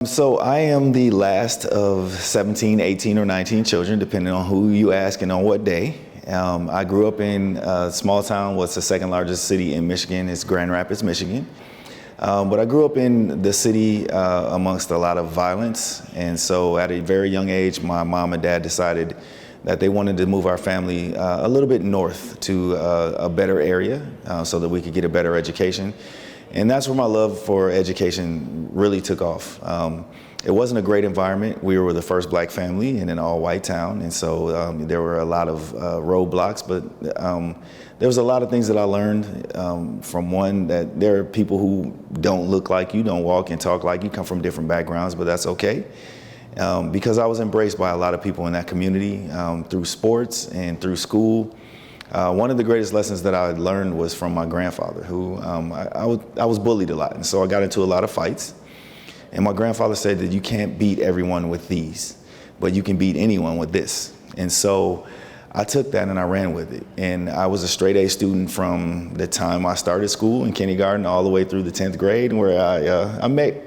So I am the last of 17, 18, or 19 children, depending on who you ask and on what day. I grew up in a small town, what's the second largest city in Michigan. It's Grand Rapids, Michigan. But I grew up in the city amongst a lot of violence. And so at a very young age, my mom and dad decided that they wanted to move our family a little bit north to a better area so that we could get a better education. And that's where my love for education really took off. It wasn't a great environment. We were the first black family in an all-white town, and so there were a lot of roadblocks, but there was a lot of things that I learned from one, that there are people who don't look like you, don't walk and talk like you, come from different backgrounds, but that's okay. Because I was embraced by a lot of people in that community through sports and through school. One of the greatest lessons that I learned was from my grandfather, who I was bullied a lot, and so I got into a lot of fights. And my grandfather said that you can't beat everyone with these, but you can beat anyone with this. And so I took that and I ran with it. And I was a straight A student from the time I started school in kindergarten all the way through the 10th grade, where I met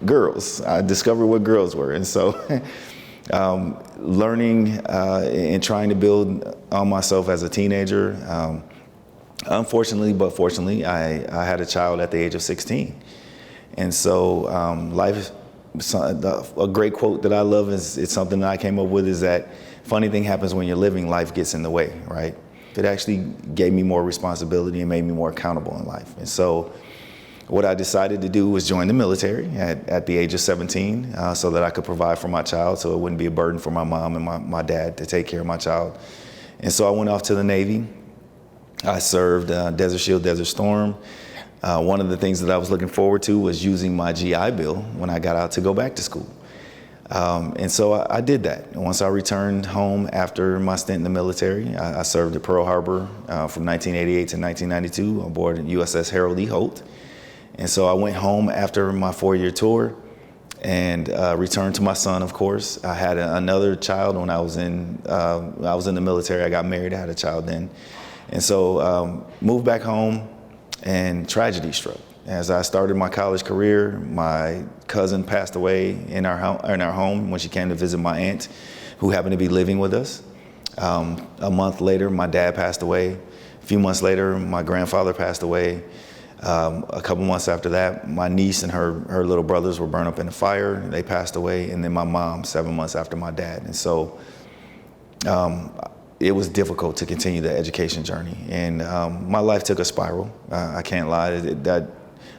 girls. I discovered what girls were. And so learning and trying to build on myself as a teenager. Unfortunately, but fortunately, I had a child at the age of 16. And so life, a great quote that I love, it's something that I came up with, is that funny thing happens when you're living, life gets in the way, right? It actually gave me more responsibility and made me more accountable in life. And so what I decided to do was join the military at the age of 17 so that I could provide for my child, so it wouldn't be a burden for my mom and my dad to take care of my child. And so I went off to the Navy. I served Desert Shield, Desert Storm. One of the things that I was looking forward to was using my GI Bill when I got out to go back to school. And so I did that. And once I returned home after my stint in the military, I served at Pearl Harbor from 1988 to 1992 on board USS Harold E. Holt. And so I went home after my 4-year tour and returned to my son, of course. I had another child when I was in the military. I got married, I had a child then. And so moved back home, and tragedy struck. As I started my college career, my cousin passed away in our home when she came to visit my aunt, who happened to be living with us. A month later, my dad passed away. A few months later, my grandfather passed away. A couple months after that, my niece and her little brothers were burned up in a fire. They passed away. And then my mom, 7 months after my dad. And so it was difficult to continue the education journey. And my life took a spiral. I can't lie.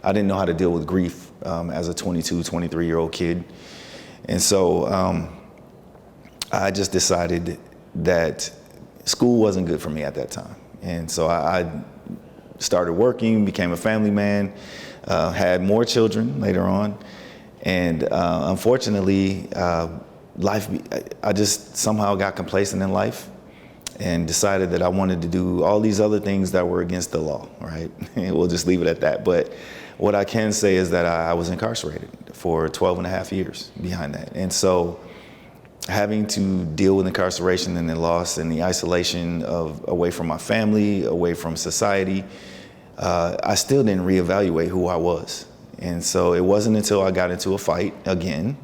I didn't know how to deal with grief as a 22, 23-year-old kid. And so I just decided that school wasn't good for me at that time. And so I started working, became a family man, had more children later on. And unfortunately, I just somehow got complacent in life and decided that I wanted to do all these other things that were against the law, right? And we'll just leave it at that. But what I can say is that I was incarcerated for 12 and a half years behind that. And so having to deal with incarceration and the loss and the isolation away from my family, away from society, I still didn't reevaluate who I was. And so it wasn't until I got into a fight again,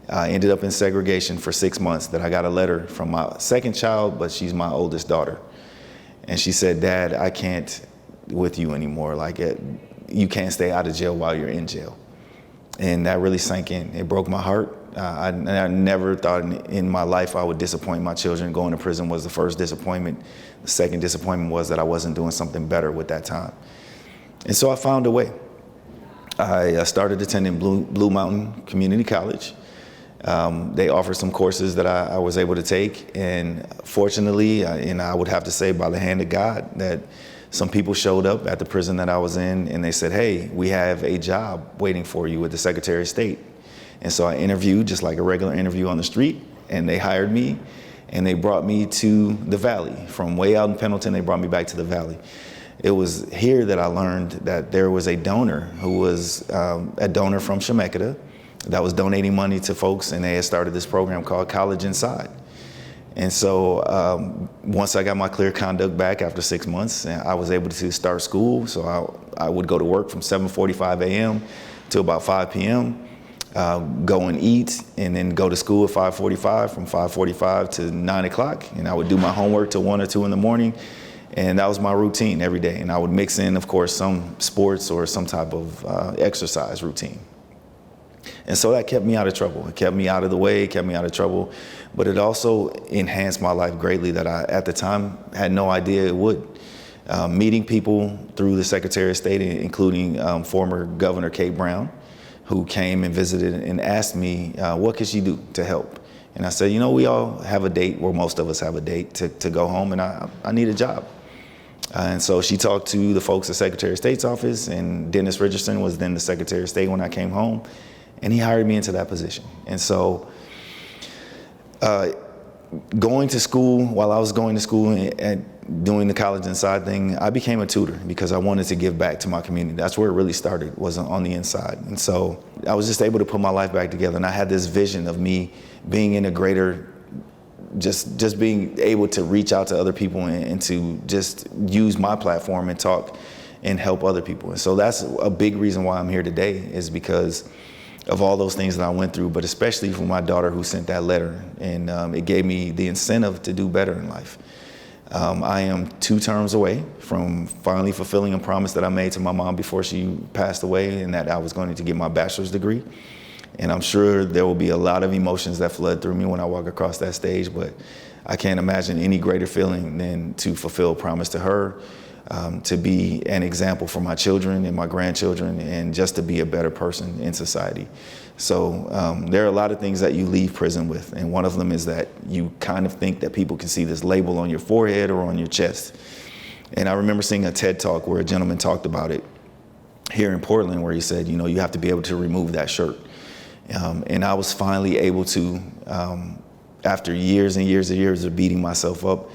I ended up in segregation for 6 months, that I got a letter from my second child, but she's my oldest daughter. And she said, "Dad, I can't with you anymore. You can't stay out of jail while you're in jail." And that really sank in. It broke my heart. I never thought in my life I would disappoint my children. Going to prison was the first disappointment. The second disappointment was that I wasn't doing something better with that time. And so I found a way. I started attending Blue Mountain Community College. They offered some courses that I was able to take. And fortunately, and I would have to say by the hand of God, that some people showed up at the prison that I was in, and they said, "Hey, we have a job waiting for you with the Secretary of State." And so I interviewed just like a regular interview on the street, and they hired me, and they brought me to the Valley. From way out in Pendleton, they brought me back to the Valley. It was here that I learned that there was a donor who was a donor from Shemakata that was donating money to folks, and they had started this program called College Inside. And so once I got my clear conduct back after 6 months, I was able to start school. So I would go to work from 7:45 a.m. to about 5 p.m. go and eat, and then go to school at 5:45, from 5:45 to 9 o'clock. And I would do my homework till 1 or 2 in the morning. And that was my routine every day. And I would mix in, of course, some sports or some type of exercise routine. And so that kept me out of trouble. It kept me out of the way, it kept me out of trouble. But it also enhanced my life greatly that I, at the time, had no idea it would. Meeting people through the Secretary of State, including former Governor Kate Brown, who came and visited and asked me, what could she do to help? And I said, we all have a date, or most of us have a date to go home, and I need a job. And so she talked to the folks at Secretary of State's office, and Dennis Richardson was then the Secretary of State when I came home, and he hired me into that position. And so going to school, while I was going to school and doing the college inside thing, I became a tutor because I wanted to give back to my community. That's where it really started, was on the inside. And so I was just able to put my life back together, and I had this vision of me being in a greater, just being able to reach out to other people and to just use my platform and talk and help other people. And so that's a big reason why I'm here today, is because of all those things that I went through, but especially for my daughter who sent that letter. And it gave me the incentive to do better in life. I am 2 terms away from finally fulfilling a promise that I made to my mom before she passed away, and that I was going to get my bachelor's degree. And I'm sure there will be a lot of emotions that flood through me when I walk across that stage, but I can't imagine any greater feeling than to fulfill a promise to her, to be an example for my children and my grandchildren, and just to be a better person in society. So there are a lot of things that you leave prison with, and one of them is that you kind of think that people can see this label on your forehead or on your chest. And I remember seeing a TED Talk where a gentleman talked about it here in Portland, where he said, you have to be able to remove that shirt. And I was finally able to, after years and years and years of beating myself up,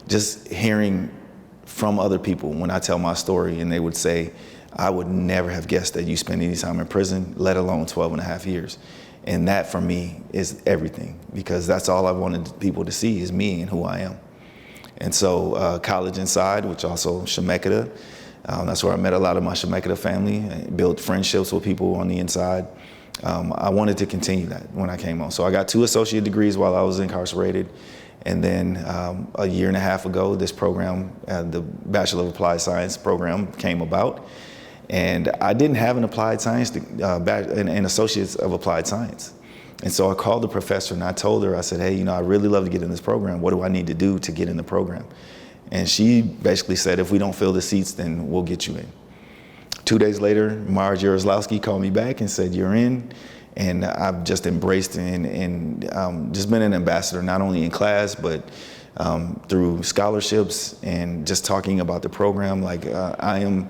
just hearing from other people when I tell my story, and they would say, I would never have guessed that you spent any time in prison, let alone 12 and a half years. And that for me is everything, because that's all I wanted people to see, is me and who I am. And so College Inside, which also Shemeketa, that's where I met a lot of my Shemeketa family, built friendships with people on the inside. I wanted to continue that when I came home. So I got 2 associate degrees while I was incarcerated. And then a year and a half ago, this program, the Bachelor of Applied Science program, came about. And I didn't have an applied science, an associate's of applied science. And so I called the professor and I told her, I said, hey, I really love to get in this program. What do I need to do to get in the program? And she basically said, if we don't fill the seats, then we'll get you in. 2 days later, Marge Yaroslawski called me back and said, you're in. And I've just embraced and just been an ambassador, not only in class, but through scholarships and just talking about the program. Like I am,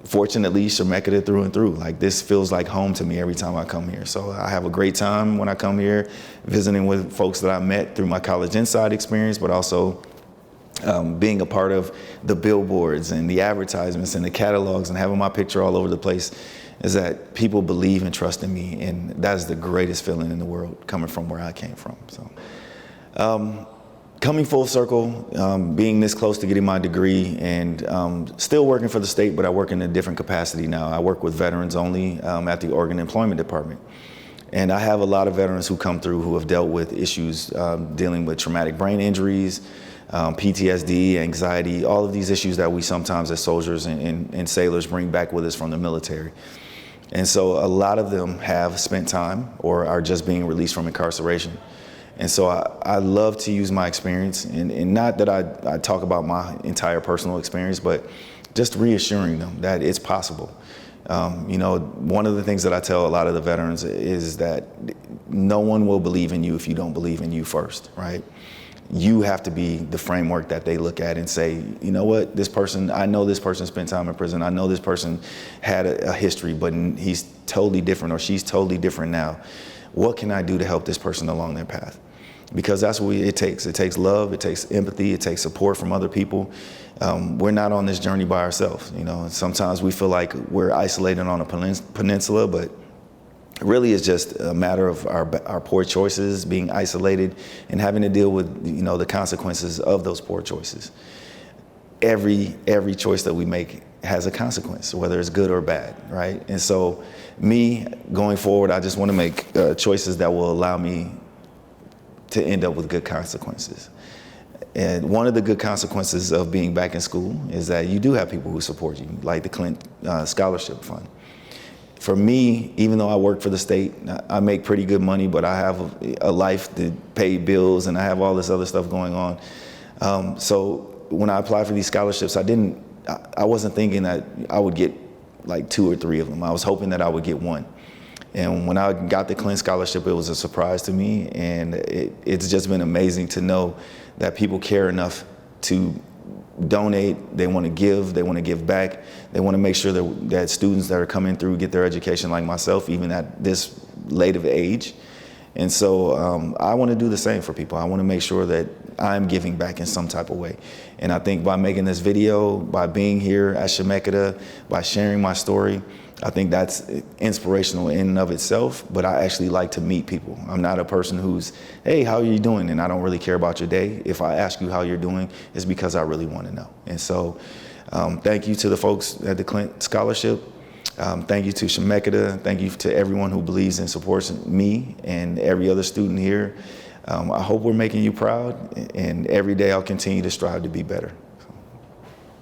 fortunately, Shemeketa through and through. Like this feels like home to me every time I come here. So I have a great time when I come here, visiting with folks that I met through my College Inside experience, but also being a part of the billboards and the advertisements and the catalogs and having my picture all over the place, is that people believe and trust in me, and that is the greatest feeling in the world, coming from where I came from. So, coming full circle, being this close to getting my degree, and still working for the state, but I work in a different capacity now. I work with veterans only at the Oregon Employment Department. And I have a lot of veterans who come through who have dealt with issues dealing with traumatic brain injuries, PTSD, anxiety, all of these issues that we sometimes as soldiers and sailors bring back with us from the military. And so a lot of them have spent time or are just being released from incarceration. And so I love to use my experience, and not that I talk about my entire personal experience, but just reassuring them that it's possible. One of the things that I tell a lot of the veterans is that no one will believe in you if you don't believe in you first, right? You have to be the framework that they look at and say, you know what, I know this person spent time in prison. I know this person had a history, but he's totally different or she's totally different now. What can I do to help this person along their path? Because that's what it takes. It takes love, it takes empathy, it takes support from other people. We're not on this journey by ourselves. Sometimes we feel like we're isolated on a peninsula, but really it's just a matter of our poor choices, being isolated and having to deal with the consequences of those poor choices. Every choice that we make has a consequence, whether it's good or bad, right? And so me, going forward, I just want to make choices that will allow me to end up with good consequences. And one of the good consequences of being back in school is that you do have people who support you, like the Clint Scholarship Fund. For me, even though I work for the state, I make pretty good money, but I have a life to pay bills and I have all this other stuff going on. So when I applied for these scholarships, I wasn't thinking that I would get like 2 or 3 of them. I was hoping that I would get one. And when I got the Clint Scholarship, it was a surprise to me, and it's just been amazing to know that people care enough to donate, they want to give back, they want to make sure that students that are coming through get their education like myself, even at this late of age. And so I want to do the same for people. I want to make sure that I'm giving back in some type of way. And I think by making this video, by being here at Chemeketa, by sharing my story, I think that's inspirational in and of itself, but I actually like to meet people. I'm not a person who's, hey, how are you doing? And I don't really care about your day. If I ask you how you're doing, it's because I really want to know. And so thank you to the folks at the Clint Scholarship. Thank you to Chemeketa. Thank you to everyone who believes and supports me and every other student here. I hope we're making you proud, and every day I'll continue to strive to be better.